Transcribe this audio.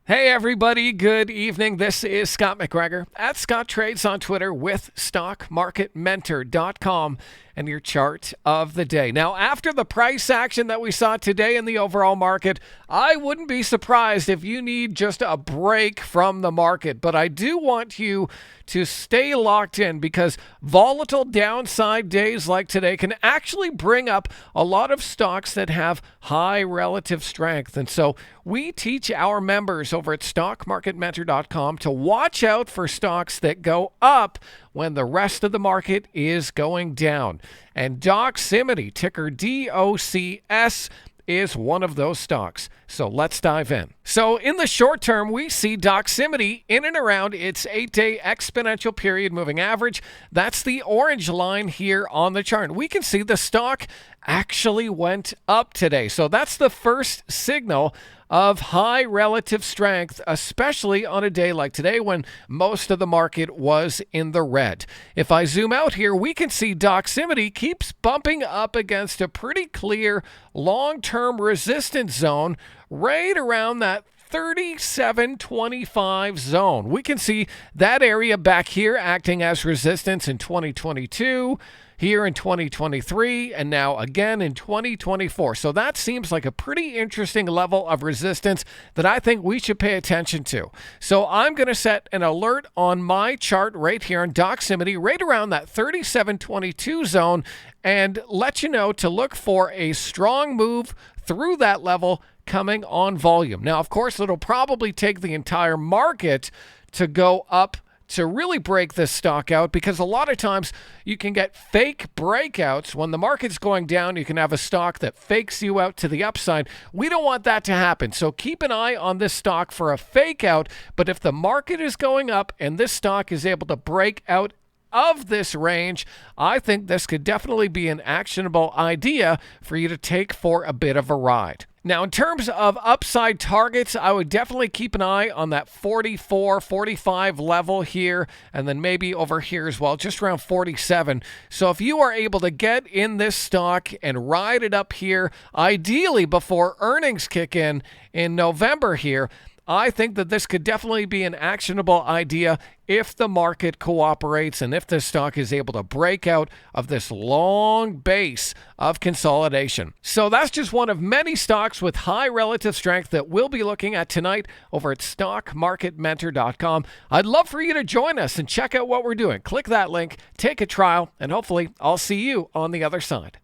Hey everybody, good evening. This is Scott McGregor at Scott Trades on Twitter with StockMarketMentor.com and your chart of the day. Now, after the price action that we saw today in the overall market, I wouldn't be surprised if you need just a break from the market, but I do want you to stay locked in because volatile downside days like today can actually bring up a lot of stocks that have high relative strength. And so we teach our members over at StockMarketMentor.com to watch out for stocks that go up when the rest of the market is going down. And Doximity, ticker DOCS, is one of those stocks. So let's dive in. So in the short term, we see Doximity in and around its 8-day exponential period moving average. That's the orange line here on the chart. We can see the stock actually went up today. So that's the first signal of high relative strength, especially on a day like today when most of the market was in the red. If I zoom out here, we can see Doximity keeps bumping up against a pretty clear long-term resistance zone right around that 37.25 zone. We can see that area back here acting as resistance in 2022, here in 2023, and now again in 2024. So that seems like a pretty interesting level of resistance that I think we should pay attention to. So I'm going to set an alert on my chart right here on Doximity, right around that 37.22 zone, and let you know to look for a strong move through that level coming on volume. Now, of course, it'll probably take the entire market to go up to really break this stock out, because a lot of times you can get fake breakouts. When the market's going down, you can have a stock that fakes you out to the upside. We don't want that to happen. So keep an eye on this stock for a fake out. But if the market is going up and this stock is able to break out of this range, I think this could definitely be an actionable idea for you to take for a bit of a ride. Now, in terms of upside targets, I would definitely keep an eye on that 44, 45 level here, and then maybe over here as well, just around 47. So if you are able to get in this stock and ride it up here, ideally before earnings kick in November here, I think that this could definitely be an actionable idea if the market cooperates and if this stock is able to break out of this long base of consolidation. So that's just one of many stocks with high relative strength that we'll be looking at tonight over at StockMarketMentor.com. I'd love for you to join us and check out what we're doing. Click that link, take a trial, and hopefully I'll see you on the other side.